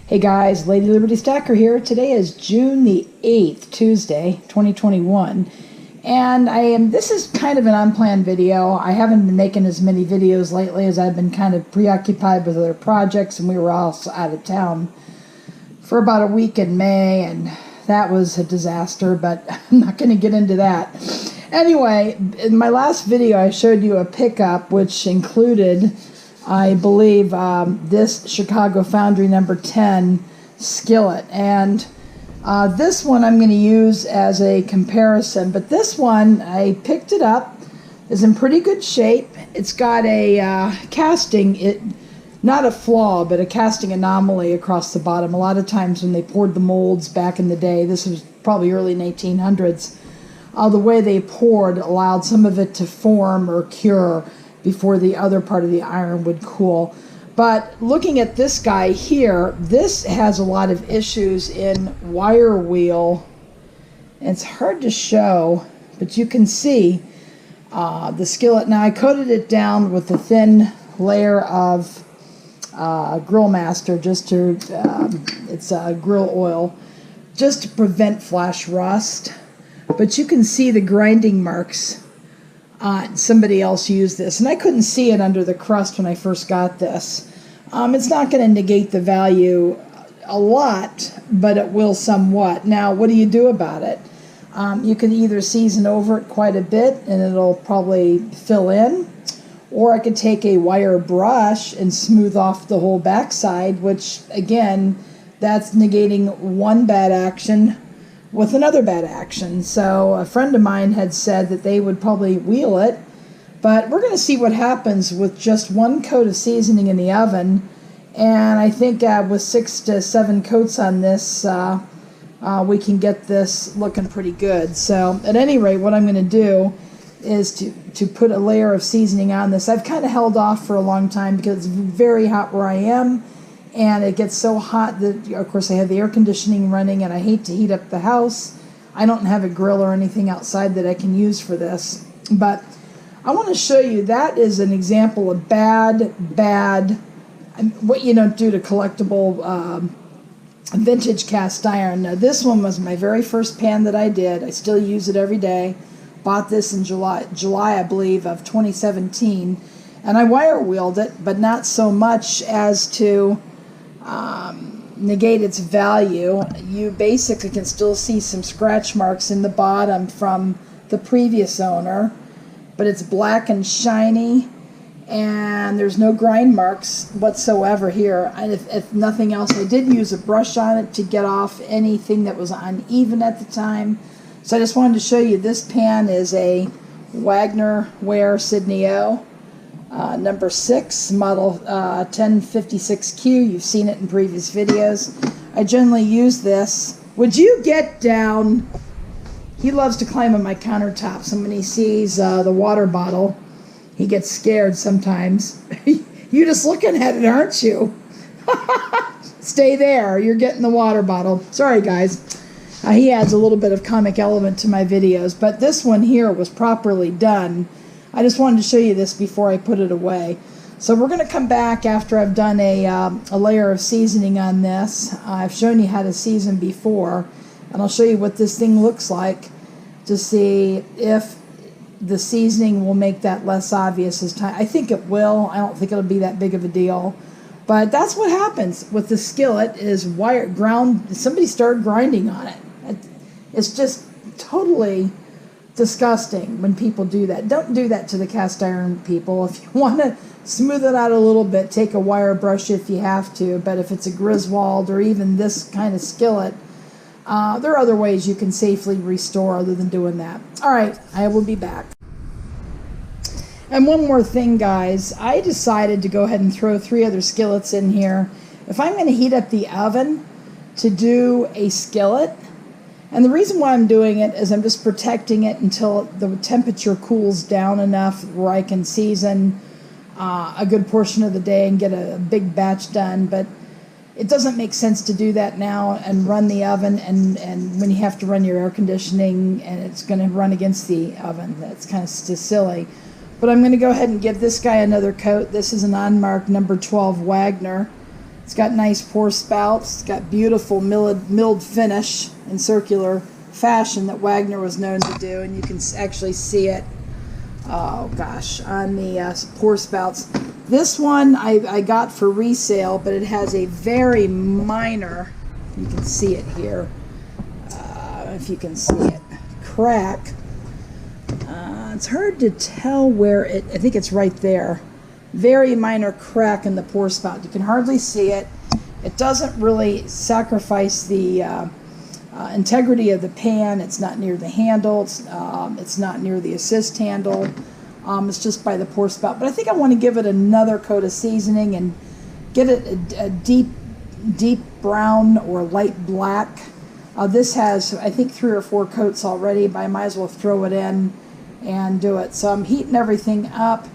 Hey guys, LadyLibertyStacker here. Today is June the 8th, Tuesday, 2021. And this is kind of an unplanned video. I haven't been making as many videos lately as I've been kind of preoccupied with other projects, and we were also out of town for about a week in May, and that was a disaster, but I'm not going to get into that. Anyway, in my last video I showed you a pickup which included, I believe, this Chicago Foundry number 10 skillet, and this one I'm going to use as a comparison, but this one, I picked it up, is in pretty good shape. It's got a casting, not a flaw, but a casting anomaly across the bottom. A lot of times when they poured the molds back in the day, this was probably early 1900s, the way they poured allowed some of it to form or cure before the other part of the iron would cool. But looking at this guy here, this has a lot of issues in wire wheel. And it's hard to show, but you can see the skillet. Now I coated it down with a thin layer of Grill Master, just to, it's grill oil, just to prevent flash rust. But you can see the grinding marks. Somebody else used this, and I couldn't see it under the crust when I first got this. It's not going to negate the value a lot, but it will somewhat. Now, what do you do about it? You can either season over it quite a bit, and it'll probably fill in, or I could take a wire brush and smooth off the whole backside, which, again, that's negating one bad action with another bad action. So a friend of mine had said that they would probably wheel it, but we're going to see what happens with just one coat of seasoning in the oven. And I think with 6 to 7 coats on this, we can get this looking pretty good. So at any rate, what I'm going to do is to put a layer of seasoning on this. I've kind of held off for a long time because it's very hot where I am. And it gets so hot that, of course, I have the air conditioning running, and I hate to heat up the house. I don't have a grill or anything outside that I can use for this. But I want to show you, that is an example of bad, what you don't do to collectible vintage cast iron. Now, this one was my very first pan that I did. I still use it every day. Bought this in July, I believe, of 2017. And I wire wheeled it, but not so much as to negate its value. You basically can still see some scratch marks in the bottom from the previous owner, but it's black and shiny, and there's no grind marks whatsoever here. And if nothing else, I did use a brush on it to get off anything that was uneven at the time. So I just wanted to show you, this pan is a Wagner Ware Sydney O. Number 6, model 1056Q. You've seen it in previous videos. I generally use this. Would you get down? He loves to climb on my countertops, and when he sees the water bottle, he gets scared sometimes. You're just looking at it, aren't you? Stay there. You're getting the water bottle. Sorry, guys. He adds a little bit of comic element to my videos, but this one here was properly done. I just wanted to show you this before I put it away. So we're going to come back after I've done a layer of seasoning on this. I've shown you how to season before, and I'll show you what this thing looks like to see if the seasoning will make that less obvious as time. I think it will. I don't think it'll be that big of a deal. But that's what happens with the skillet, is wire ground. Somebody started grinding on it. It's just totally disgusting when people do that. Don't do that to the cast iron people. If you want to smooth it out a little bit, take a wire brush if you have to. But if it's a Griswold or even this kind of skillet, there are other ways you can safely restore other than doing that. All right, I will be back. And one more thing, guys. I decided to go ahead and throw 3 other skillets in here. If I'm going to heat up the oven to do a skillet, and the reason why I'm doing it is I'm just protecting it until the temperature cools down enough where I can season a good portion of the day and get a big batch done. But it doesn't make sense to do that now and run the oven, and when you have to run your air conditioning and it's going to run against the oven. That's kind of silly. But I'm going to go ahead and give this guy another coat. This is an unmarked number 12 Wagner. It's got nice pour spouts. It's got beautiful milled finish in circular fashion that Wagner was known to do, and you can actually see it, oh gosh, on the pour spouts. This one I got for resale, but it has a very minor, you can see it here, if you can see it, crack. It's hard to tell where it, I think it's right there. Very minor crack in the pour spout. You can hardly see it. It doesn't really sacrifice the integrity of the pan. It's not near the handle. It's not near the assist handle. It's just by the pour spout. But I think I want to give it another coat of seasoning and get it a deep brown or light black. This has, I think, 3 or 4 coats already, but I might as well throw it in and do it. So I'm heating everything up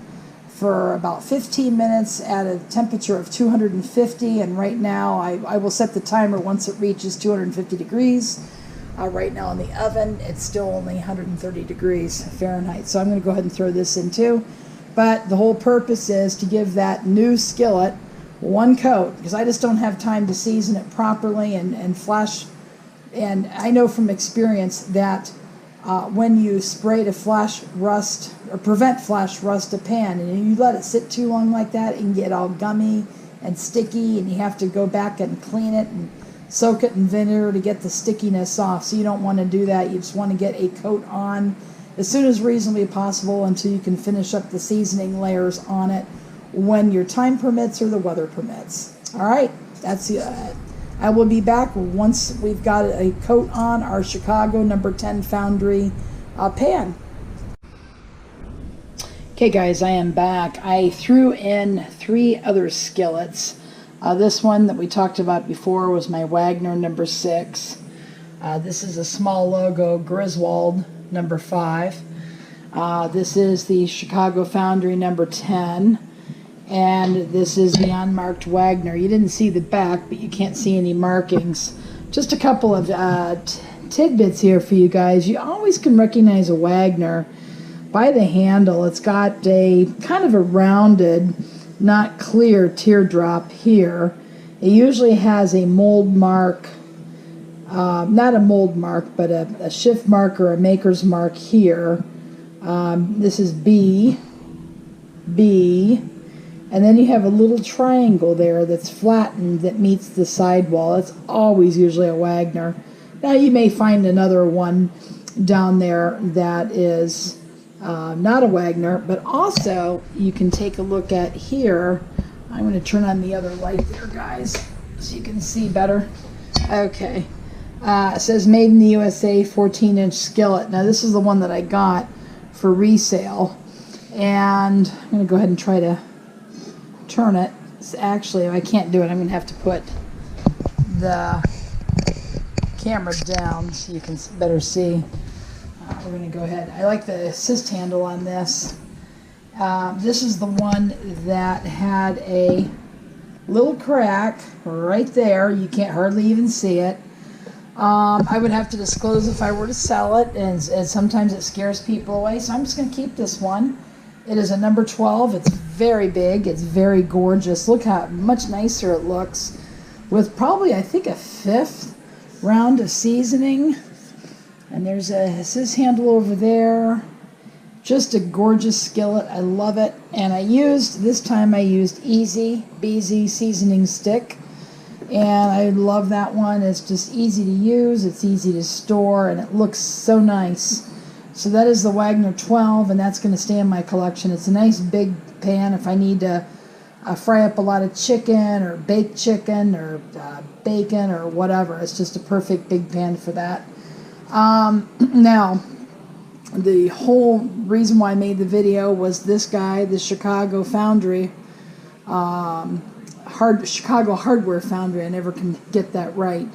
for about 15 minutes at a temperature of 250, and right now I will set the timer once it reaches 250 degrees. Right now in the oven it's still only 130 degrees Fahrenheit, so I'm going to go ahead and throw this in too. But the whole purpose is to give that new skillet one coat, because I just don't have time to season it properly and flash. And I know from experience that when you spray to flash rust or prevent flash rust a pan, and you let it sit too long like that, it can get all gummy and sticky, and you have to go back and clean it and soak it in vinegar to get the stickiness off. So you don't want to do that. You just want to get a coat on as soon as reasonably possible until you can finish up the seasoning layers on it when your time permits or the weather permits. All right, that's I will be back once we've got a coat on our Chicago number 10 Foundry pan. Okay guys, I am back. I threw in 3 other skillets. This one that we talked about before was my Wagner number 6. This is a small logo Griswold number 5. This is the Chicago Foundry number 10. And this is the unmarked Wagner. You didn't see the back, but you can't see any markings. Just a couple of tidbits here for you guys. You always can recognize a Wagner by the handle. It's got a kind of a rounded, not clear teardrop here. It usually has a mold mark, not a mold mark, but a shift mark or a maker's mark here. This is B, and then you have a little triangle there that's flattened that meets the sidewall. It's always usually a Wagner. Now you may find another one down there that is not a Wagner, but also you can take a look at here. I'm going to turn on the other light there, guys, so you can see better. Okay. It says made in the USA 14-inch skillet. Now this is the one that I got for resale, and I'm going to go ahead and try to turn it. Actually, if I can't do it, I'm going to have to put the camera down so you can better see. We're going to go ahead. I like the assist handle on this. This is the one that had a little crack right there. You can't hardly even see it. I would have to disclose if I were to sell it, and sometimes it scares people away, so I'm just going to keep this one. It is a number 12. It's very big. It's very gorgeous. Look how much nicer it looks with probably, I think, a 5th round of seasoning. And there's a assist handle over there. Just a gorgeous skillet. I love it. And this time I used Easy Beezy seasoning stick. And I love that one. It's just easy to use. It's easy to store. And it looks so nice. So that is the Wagner 12, and that's going to stay in my collection. It's a nice big pan if I need to fry up a lot of chicken or baked chicken or bacon or whatever. It's just a perfect big pan for that. Now, the whole reason why I made the video was this guy, the Chicago Foundry, Chicago Hardware Foundry. I never can get that right.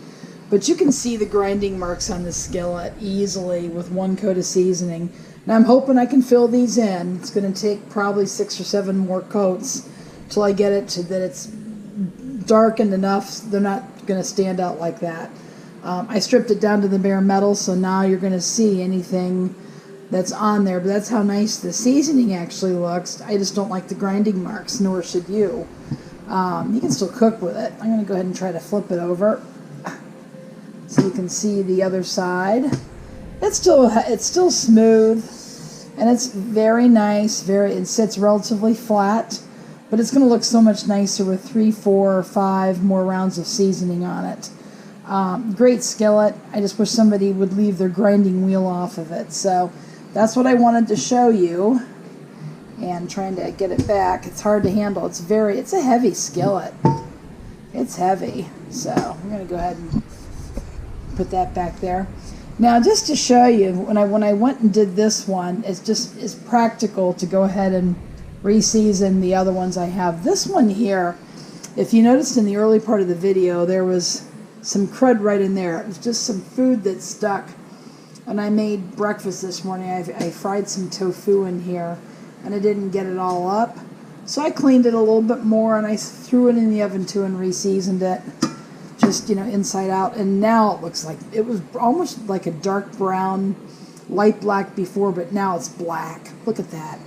But you can see the grinding marks on the skillet easily with one coat of seasoning. Now I'm hoping I can fill these in. It's going to take probably 6 or 7 more coats till I get it to that it's darkened enough. They're not going to stand out like that. I stripped it down to the bare metal, so now you're going to see anything that's on there. But that's how nice the seasoning actually looks. I just don't like the grinding marks, nor should you. You can still cook with it. I'm going to go ahead and try to flip it over so you can see the other side. It's still smooth, and it's very nice. It sits relatively flat, but it's going to look so much nicer with 3, 4, or 5 more rounds of seasoning on it. Great skillet. I just wish somebody would leave their grinding wheel off of it. So that's what I wanted to show you. And trying to get it back, it's hard to handle. It's a heavy skillet. It's heavy. So I'm going to go ahead and put that back there. Now, just to show you, when I went and did this one, it's practical to go ahead and re-season the other ones I have. This one here, if you noticed in the early part of the video, there was some crud right in there. It was just some food that stuck. And I made breakfast this morning. I fried some tofu in here, and I didn't get it all up. So I cleaned it a little bit more, and I threw it in the oven too and re-seasoned it, just, inside out. And now it looks like, it was almost like a dark brown, light black before, but now it's black. Look at that.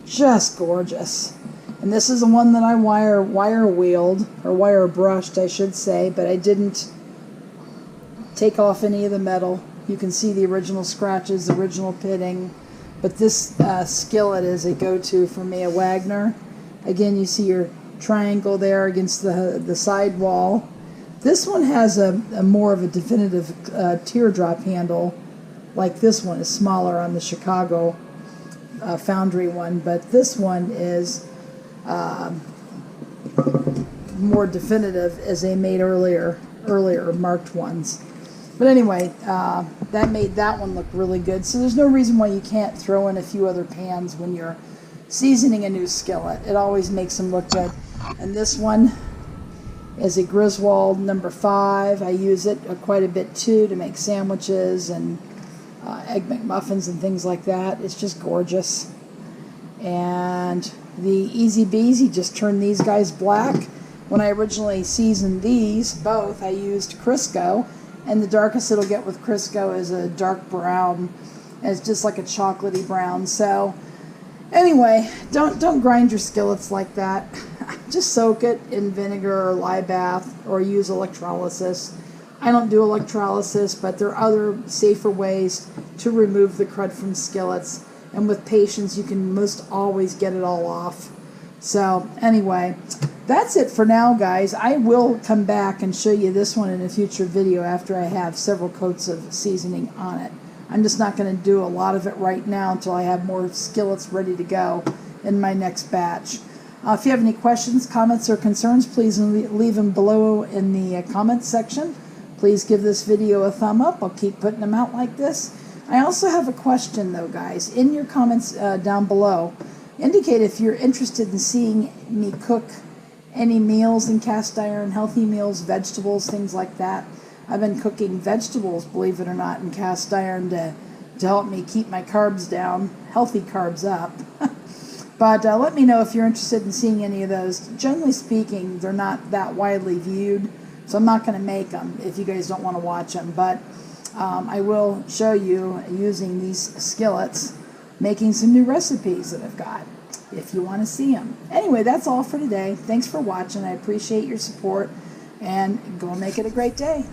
Just gorgeous. And this is the one that I wire wheeled, or wire brushed, I should say, but I didn't take off any of the metal. You can see the original scratches, the original pitting. But this skillet is a go-to for me, a Wagner. Again, you see your triangle there against the side wall. This one has a more of a definitive teardrop handle, like this one is smaller on the Chicago Foundry one, but this one is more definitive, as they made earlier marked ones. But anyway, that made that one look really good. So there's no reason why you can't throw in a few other pans when you're seasoning a new skillet. It always makes them look good. And this one is a Griswold number 5. I use it quite a bit too to make sandwiches and egg McMuffins and things like that. It's just gorgeous. And the Easy Beasy just turned these guys black. When I originally seasoned these both, I used Crisco. And the darkest it'll get with Crisco is a dark brown. It's just like a chocolatey brown. So anyway, don't grind your skillets like that. Just soak it in vinegar or lye bath, or use electrolysis. I don't do electrolysis, but there are other safer ways to remove the crud from skillets. And with patience, you can most always get it all off. So anyway, that's it for now, guys. I will come back and show you this one in a future video after I have several coats of seasoning on it. I'm just not going to do a lot of it right now until I have more skillets ready to go in my next batch. If you have any questions, comments, or concerns, please leave them below in the comments section. Please give this video a thumb up. I'll keep putting them out like this. I also have a question, though, guys. In your comments down below, indicate if you're interested in seeing me cook any meals in cast iron, healthy meals, vegetables, things like that. I've been cooking vegetables, believe it or not, in cast iron to help me keep my carbs down, healthy carbs up. But let me know if you're interested in seeing any of those. Generally speaking, they're not that widely viewed, so I'm not going to make them if you guys don't want to watch them. But I will show you, using these skillets, making some new recipes that I've got, if you want to see them. Anyway, that's all for today. Thanks for watching. I appreciate your support, and go make it a great day.